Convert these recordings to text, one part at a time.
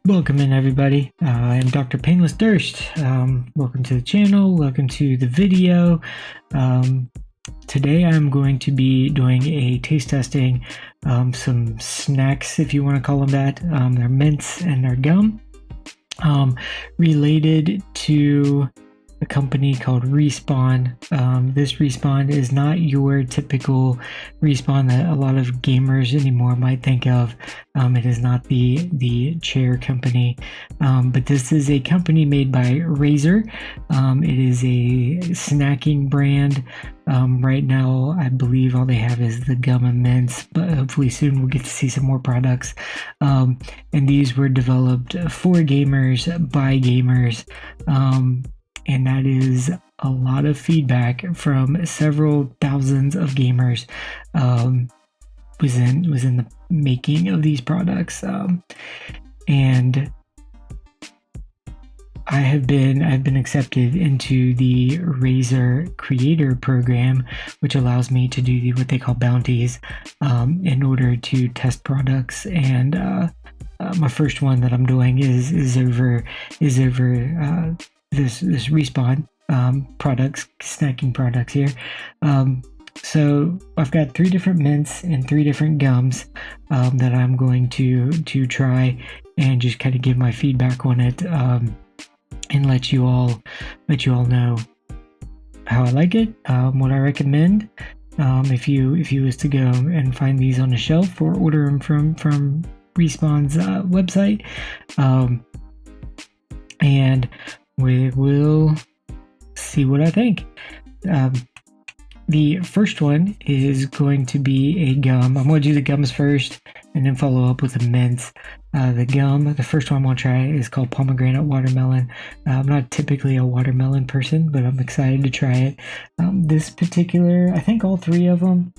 Welcome in, everybody. I'm Dr. Painless Durst. Welcome to the channel. Welcome to the video. Today I'm going to be doing a taste testing, some snacks, if you want to call them that. They're mints and they're gum, related to a company called Respawn. This Respawn is not your typical Respawn that a lot of gamers anymore might think of. It is not the chair company, but this is a company made by Razer. It is a snacking brand. Right now, I believe all they have is the gum and mints, but hopefully soon we'll get to see some more products. And these were developed for gamers by gamers. And that is a lot of feedback from several thousands of gamers was in the making of these products, and I've been accepted into the Razer Creator Program, which allows me to do what they call bounties in order to test products. And my first one that I'm doing is over this Respawn products, snacking products here. So I've got 3 different mints and 3 different gums that I'm going to try and just kind of give my feedback on it, and let you all know how I like it, what I recommend. If you was to go and find these on the shelf or order them from Respawn's website, and we will see what I think. The first one is going to be a gum. I'm going to do the gums first and then follow up with the mints. The first one I'm going to try is called pomegranate watermelon. I'm not typically a watermelon person, but I'm excited to try it. This particular, I think all 3 of them,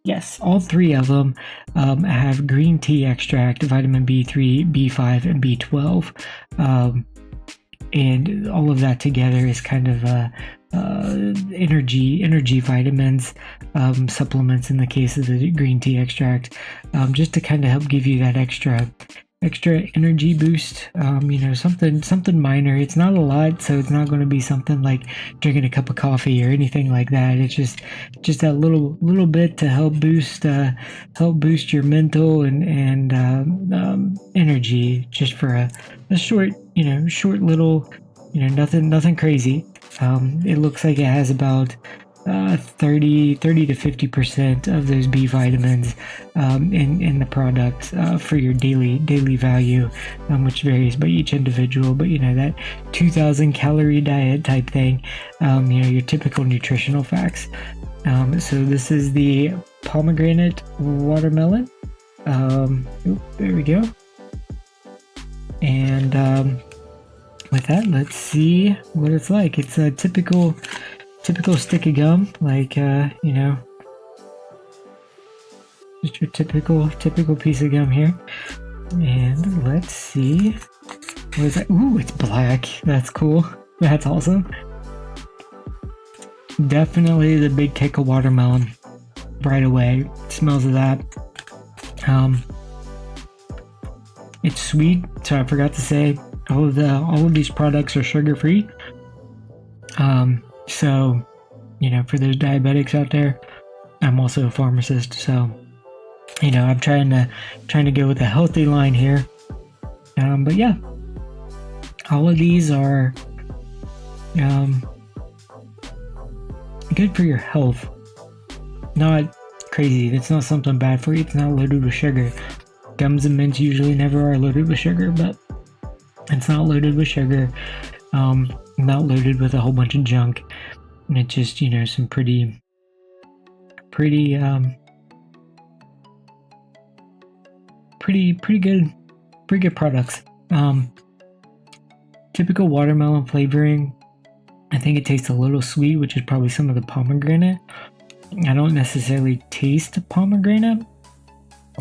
yes, all 3 of them have green tea extract, vitamin B3, B5, and B12. And all of that together is kind of energy vitamins, supplements in the case of the green tea extract, just to kind of help give you that extra energy boost. Something minor. It's not a lot, so it's not going to be something like drinking a cup of coffee or anything like that. It's just that little bit to help boost your mental and energy, just for a short little, nothing crazy. It looks like it has about 30 to 50% of those B vitamins in the product for your daily value, which varies by each individual. But that 2,000 calorie diet type thing, your typical nutritional facts. So this is the pomegranate watermelon. There we go. And with that, let's see what it's like. It's a typical stick of gum, like just your typical piece of gum here. And let's see, what is that? Ooh, it's black. That's cool. That's awesome. Definitely the big kick of watermelon right away. Smells of that. It's sweet, so I forgot to say all of these products are sugar-free. So, for those diabetics out there, I'm also a pharmacist, so I'm trying to go with a healthy line here. But yeah, all of these are good for your health. Not crazy. It's not something bad for you. It's not loaded with sugar. Gums and mints usually never are loaded with sugar, but it's not loaded with sugar. Not loaded with a whole bunch of junk. And it's just, some pretty good products. Typical watermelon flavoring. I think it tastes a little sweet, which is probably some of the pomegranate. I don't necessarily taste pomegranate.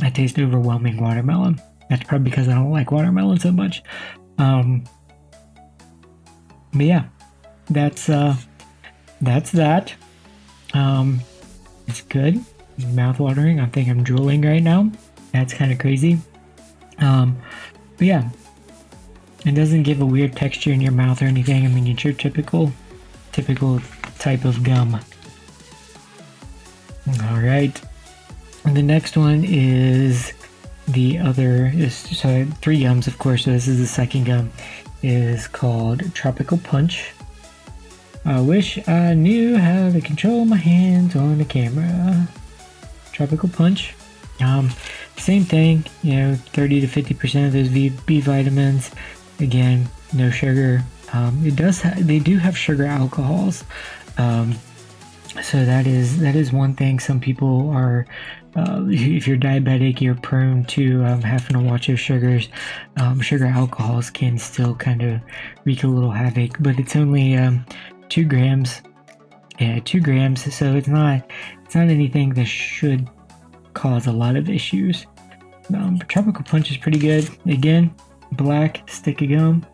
I taste overwhelming watermelon. That's probably because I don't like watermelon so much. But yeah, that's that. It's good. Mouth watering. I think I'm drooling right now. That's kind of crazy. But yeah, It doesn't give a weird texture in your mouth or anything. I mean, it's your typical type of gum. All right. And the next one is so 3 gums, of course. So this is the second gum. Is called Tropical Punch. I wish I knew how to control my hands on the camera. Tropical Punch. Same thing, 30 to 50% of those B vitamins. Again, no sugar. They do have sugar alcohols. So that is one thing. Some people are, if you're diabetic, you're prone to having to watch your sugars. Sugar alcohols can still kind of wreak a little havoc, but it's only 2 grams. Yeah, 2 grams. So it's not anything that should cause a lot of issues. But Tropical Punch is pretty good. Again, black stick of gum.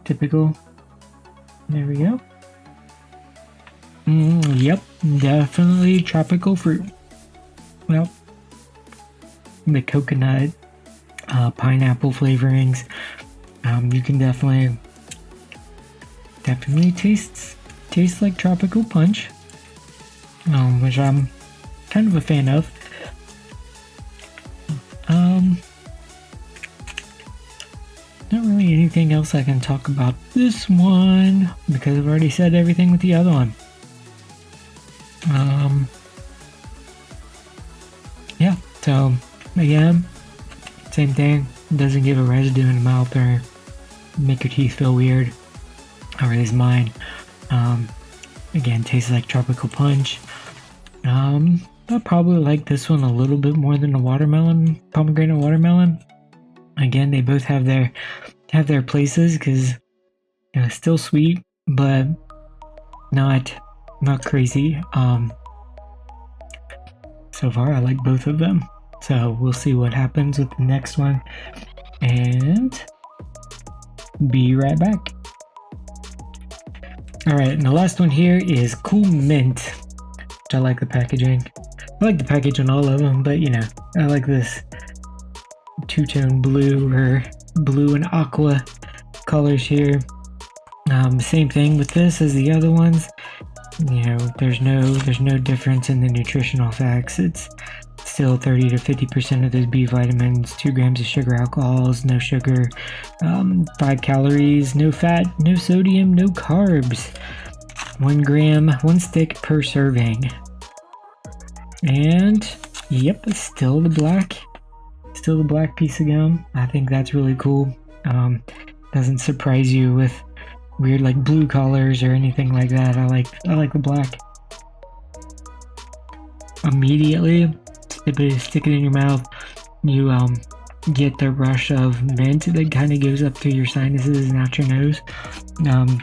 Typical. There we go. Yep, definitely tropical fruit. Well, the coconut, pineapple flavorings. You can definitely taste like Tropical Punch, which I'm kind of a fan of. Not really anything else I can talk about this one because I've already said everything with the other one. Yeah, so again, same thing. Doesn't give a residue in the mouth or make your teeth feel weird, or at least mine. Again, tastes like Tropical Punch. I probably like this one a little bit more than the pomegranate watermelon. Again, they both have their places because still sweet, but not crazy. So far I like both of them, so we'll see what happens with the next one and be right back. Alright, and the last one here is Cool Mint, which I like the packaging. I like the package on all of them, but I like this two-tone blue or blue and aqua colors here. Same thing with this as the other ones. There's no difference in the nutritional facts. It's still 30 to 50% of those B vitamins, 2 grams of sugar alcohols, no sugar, 5 calories, no fat, no sodium, no carbs, 1 gram, 1 stick per serving. And yep, still the black piece of gum. I think that's really cool. Doesn't surprise you with weird like blue colors or anything like that. I like the black. Immediately stick it in your mouth, you get the rush of mint that kind of goes up through your sinuses and out your nose.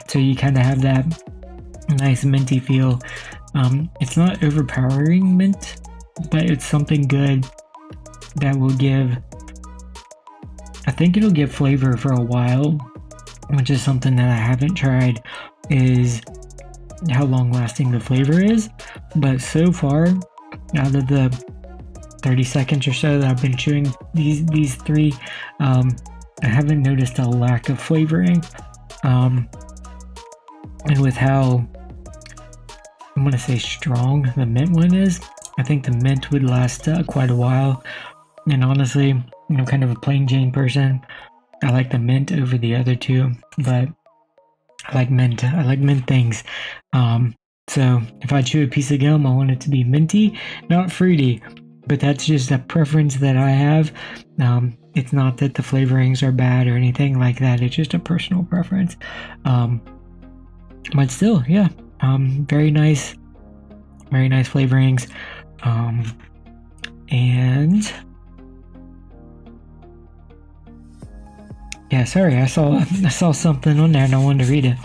So you kind of have that nice minty feel. It's not overpowering mint, but it's something good that will give, I think it'll give flavor for a while, which is something that I haven't tried, is how long lasting the flavor is. But so far, out of the 30 seconds or so that I've been chewing these 3, I haven't noticed a lack of flavoring. And with how, I'm going to say strong the mint one is, I think the mint would last quite a while. And honestly, I'm kind of a plain Jane person. I like the mint over the other 2, but I like mint things. So if I chew a piece of gum, I want it to be minty, not fruity. But that's just a preference that I have. It's not that the flavorings are bad or anything like that. It's just a personal preference. But still, yeah, very nice flavorings. And yeah, sorry, I saw something on there and I wanted to read it.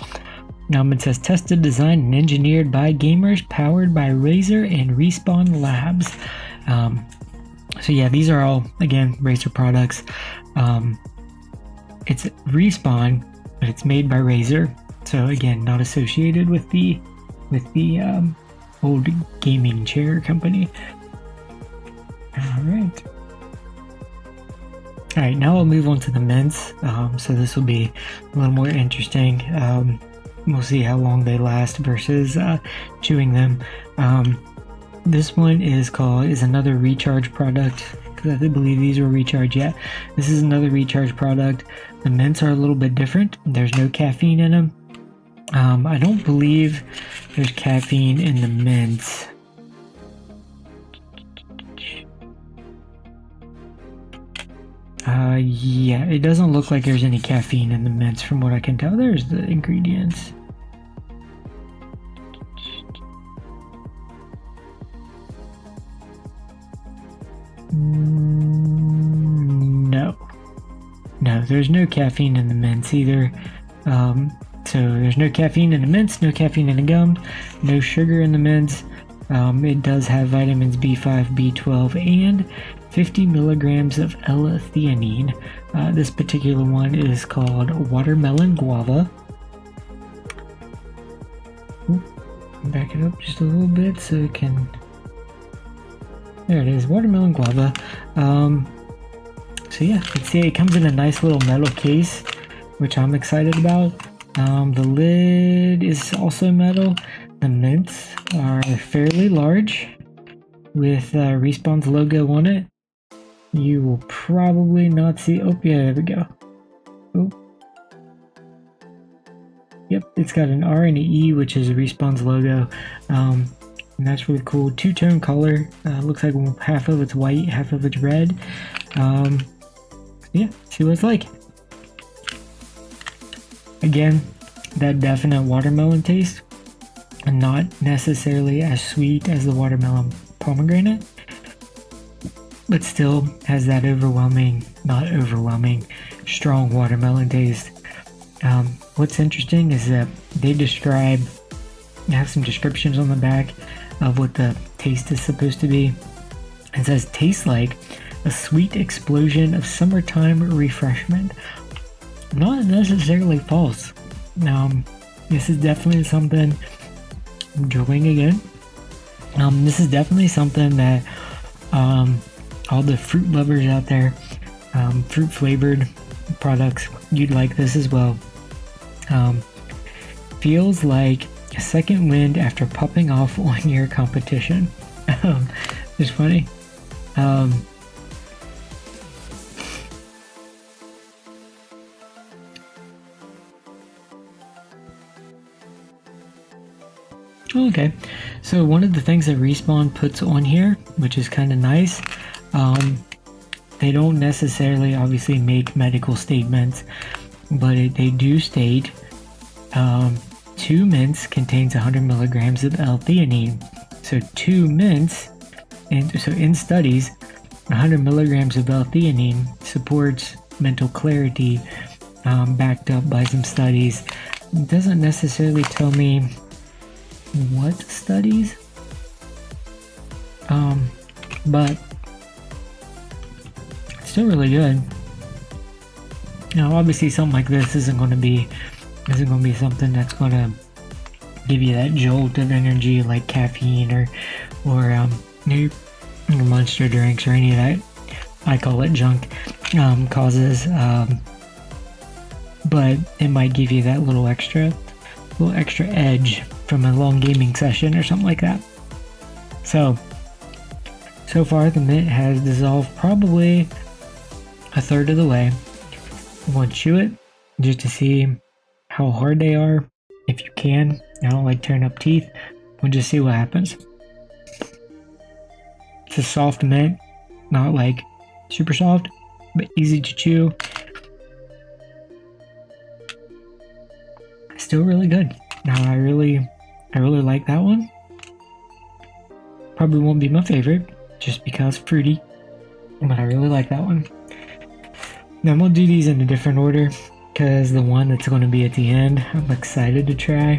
It says tested, designed, and engineered by gamers, powered by Razer and Respawn Labs. So yeah, these are all, again, Razer products. It's Respawn, but it's made by Razer. So again, not associated with the old gaming chair company. All right. All right, now I'll move on to the mints. So this will be a little more interesting. We'll see how long they last versus chewing them. This one is another recharge product, because I believe these were recharge. Yeah, this is another recharge product. The mints are a little bit different. There's no caffeine in them. I don't believe there's caffeine in the mints. Yeah, it doesn't look like there's any caffeine in the mints from what I can tell. There's the ingredients. No, there's no caffeine in the mints either. So there's no caffeine in the mints, no caffeine in the gums, no sugar in the mints. It does have vitamins B5, B12, and 50 milligrams of L-theanine. This particular one is called Watermelon Guava. Back it up just a little bit so it can... There it is, Watermelon Guava. So yeah, let's see, it comes in a nice little metal case, which I'm excited about. The lid is also metal. The mints are fairly large with Respawn's logo on it. You will probably not see... Oh, yeah, there we go. Oh. Yep, it's got an R and an E, which is Respawn's logo. And that's really cool. Two-tone color. Looks like half of it's white, half of it's red. Yeah, see what it's like. Again, that definite watermelon taste. And not necessarily as sweet as the watermelon pomegranate, but still has that strong watermelon taste. What's interesting is that they have some descriptions on the back of what the taste is supposed to be. It says, tastes like a sweet explosion of summertime refreshment. Not necessarily false. This is definitely something I'm enjoying again. This is definitely something that all the fruit lovers out there, fruit flavored products, you'd like this as well. Feels like a second wind after popping off on your competition. It's funny. Okay, so one of the things that Respawn puts on here, which is kind of nice, they don't necessarily obviously make medical statements, but they do state 2 mints contains 100 milligrams of L-theanine. So 2 mints, and so in studies, 100 milligrams of L-theanine supports mental clarity, backed up by some studies. It doesn't necessarily tell me what studies, but it's still really good. Now, obviously, something like this isn't going to be something that's going to give you that jolt of energy like caffeine or Monster drinks or any of that. I call it junk causes, but it might give you that little extra edge from a long gaming session or something like that. So far the mint has dissolved probably a third of the way. I'm going to chew it just to see how hard they are, if you can. I don't like tearing up teeth. We'll just see what happens. It's a soft mint, not like super soft, but easy to chew. Still really good. Now I really like that one. Probably won't be my favorite just because fruity, but I really like that one. Now I'm gonna do these in a different order because the one that's going to be at the end I'm excited to try.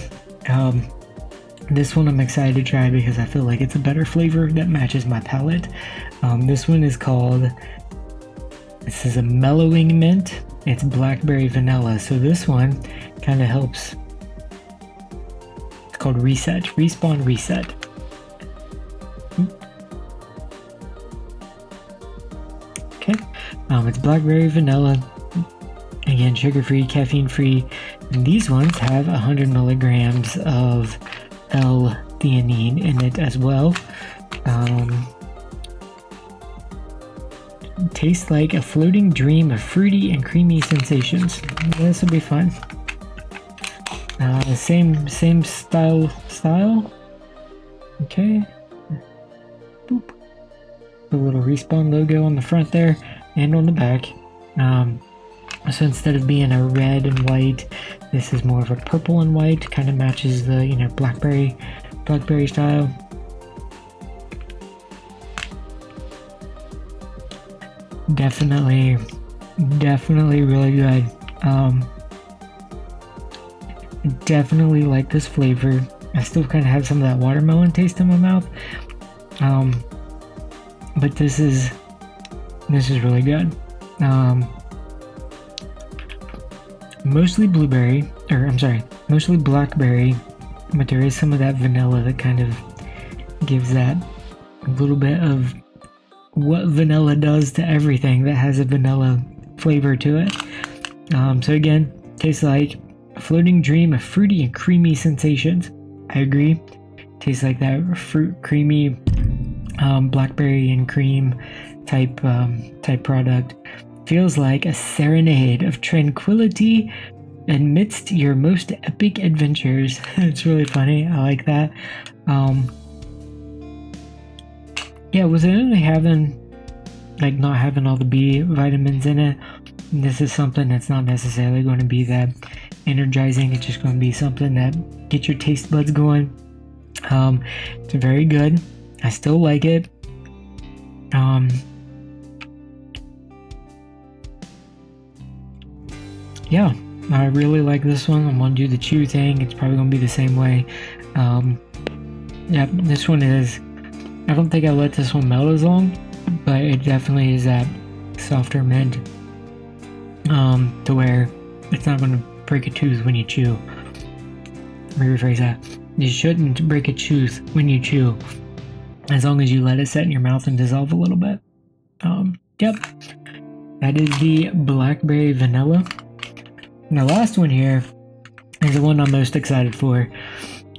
This one I'm excited to try because I feel like it's a better flavor that matches my palate. This one is this is a mellowing mint. It's blackberry vanilla, so this one kind of helps. It's called Reset, Respawn Reset. Okay, It's blackberry, vanilla, again, sugar-free, caffeine-free, and these ones have 100 milligrams of L-theanine in it as well. Tastes like a floating dream of fruity and creamy sensations. This will be fun. Same style. Okay. Boop. The little Respawn logo on the front there and on the back. So instead of being a red and white, this is more of a purple and white. Kind of matches the, you know, blackberry style. Definitely really good. Definitely like this flavor. I still kind of have some of that watermelon taste in my mouth. But this is really good. Mostly mostly blackberry, but there is some of that vanilla that kind of gives that a little bit of what vanilla does to everything that has a vanilla flavor to it. So again, tastes like a floating dream of fruity and creamy sensations. I agree. Tastes like that fruit creamy blackberry and cream type product. Feels like a serenade of tranquility amidst your most epic adventures. It's really funny. I like that. Yeah, was it only not having all the B vitamins in it? This is something that's not necessarily going to be that energizing. It's just going to be something that gets your taste buds going. It's very good. I still like it. Yeah, I really like this one. I'm going to do the chew thing. It's probably going to be the same way. Yeah, this one is... I don't think I let this one melt as long, but it definitely is that softer mint, to where it's not going to break a tooth when you chew. Let me rephrase that. You shouldn't break a tooth when you chew, as long as you let it set in your mouth and dissolve a little bit. Yep, that is the blackberry vanilla. And the last one here is the one I'm most excited for.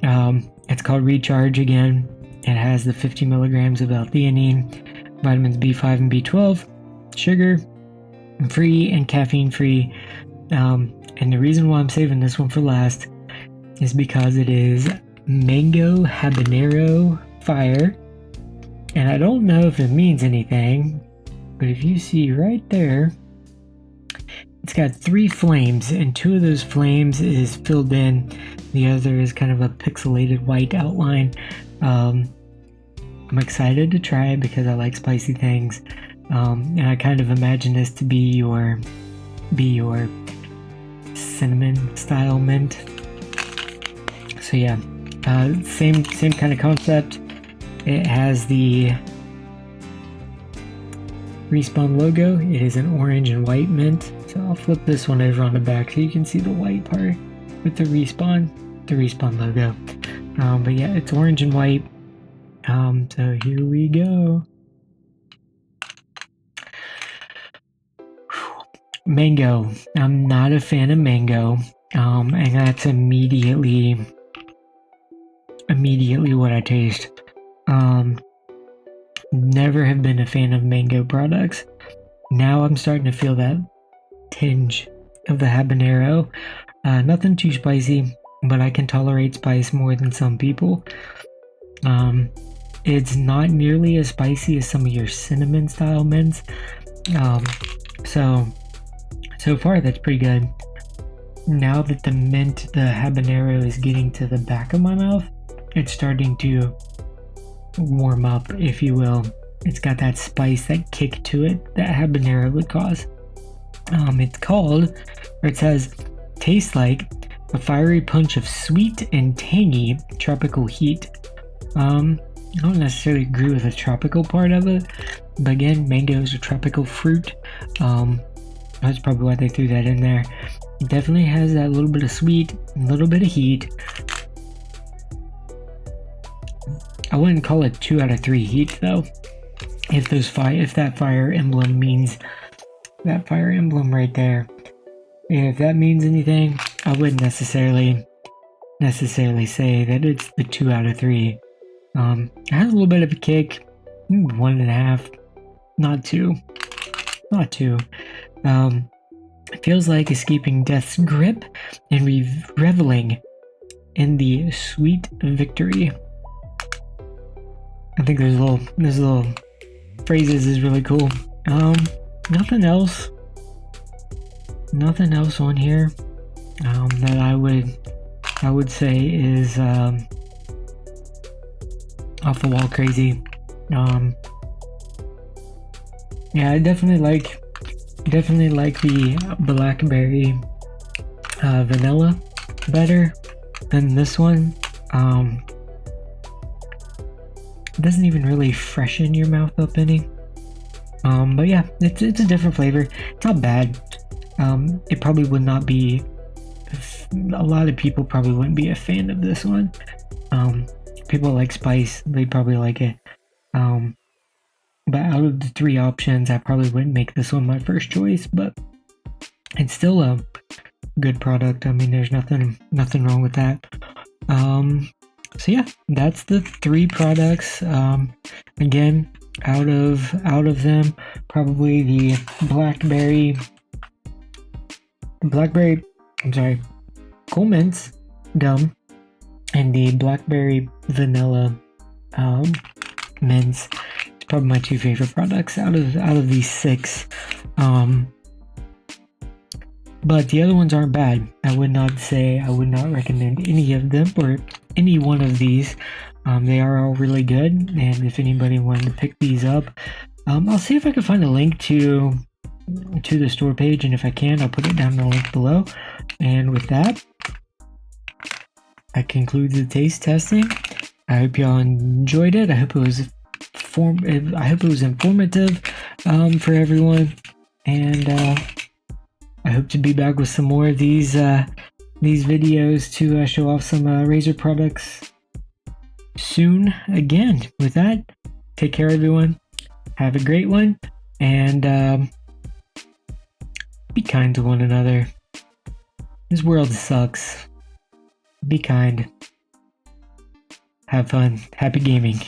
It's called Recharge again. It has the 50 milligrams of L-theanine, vitamins B5 and B12, sugar free and caffeine free. And the reason why I'm saving this one for last is because it is mango habanero fire. And I don't know if it means anything, but if you see right there, it's got 3 flames, and 2 of those flames is filled in. The other is kind of a pixelated white outline. I'm excited to try it because I like spicy things, and I kind of imagine this to be your cinnamon style mint. So yeah, same kind of concept. It has the Respawn logo. It is an orange and white mint. So I'll flip this one over on the back so you can see the white part with the Respawn logo. But yeah, it's orange and white. So here we go. Mango. I'm not a fan of mango. And that's immediately what I taste. Never have been a fan of mango products. Now I'm starting to feel that tinge of the habanero. Nothing too spicy, but I can tolerate spice more than some people. It's not nearly as spicy as some of your cinnamon style mints. So far that's pretty good. Now that the habanero is getting to the back of my mouth, it's starting to warm up, if you will. It's got that spice, that kick to it that habanero would cause. It says, tastes like a fiery punch of sweet and tangy tropical heat. I don't necessarily agree with the tropical part of it, but again, mango is a tropical fruit. That's probably why they threw that in there. It definitely has that little bit of sweet, a little bit of heat. I wouldn't call it 2 out of 3 heat though. If that fire emblem means that fire emblem right there. If that means anything, I wouldn't necessarily say that it's the 2 out of 3. It has a little bit of a kick, 1.5, not 2, not 2. It feels like escaping death's grip and reveling in the sweet victory. I think those little phrases is really cool. Nothing else on here that I would say is off the wall crazy. Yeah, I definitely like the blackberry vanilla better than this one. It doesn't even really freshen your mouth up any. But yeah, it's a different flavor. It's not bad. It probably would not be. A lot of people probably wouldn't be a fan of this one. People like spice, they'd probably like it. But out of the 3 options, I probably wouldn't make this one my first choice, but it's still a good product. I mean, there's nothing wrong with that. So yeah, that's the 3 products. Again, out of them, probably the blackberry, Cool Mints gum and the blackberry vanilla mints. It's probably my 2 favorite products out of these 6. But the other ones aren't bad. I would not recommend any of them or any one of these. They are all really good, and if anybody wanted to pick these up, I'll see if I can find a link to the store page, and if I can, I'll put it down in the link below. And with that concludes the taste testing. I hope y'all enjoyed it. I hope it was informative for everyone, and I hope to be back with some more of these videos to show off some Razer products soon again. With that, take care everyone, have a great one, and be kind to one another. This world sucks. Be kind. Have fun. Happy gaming.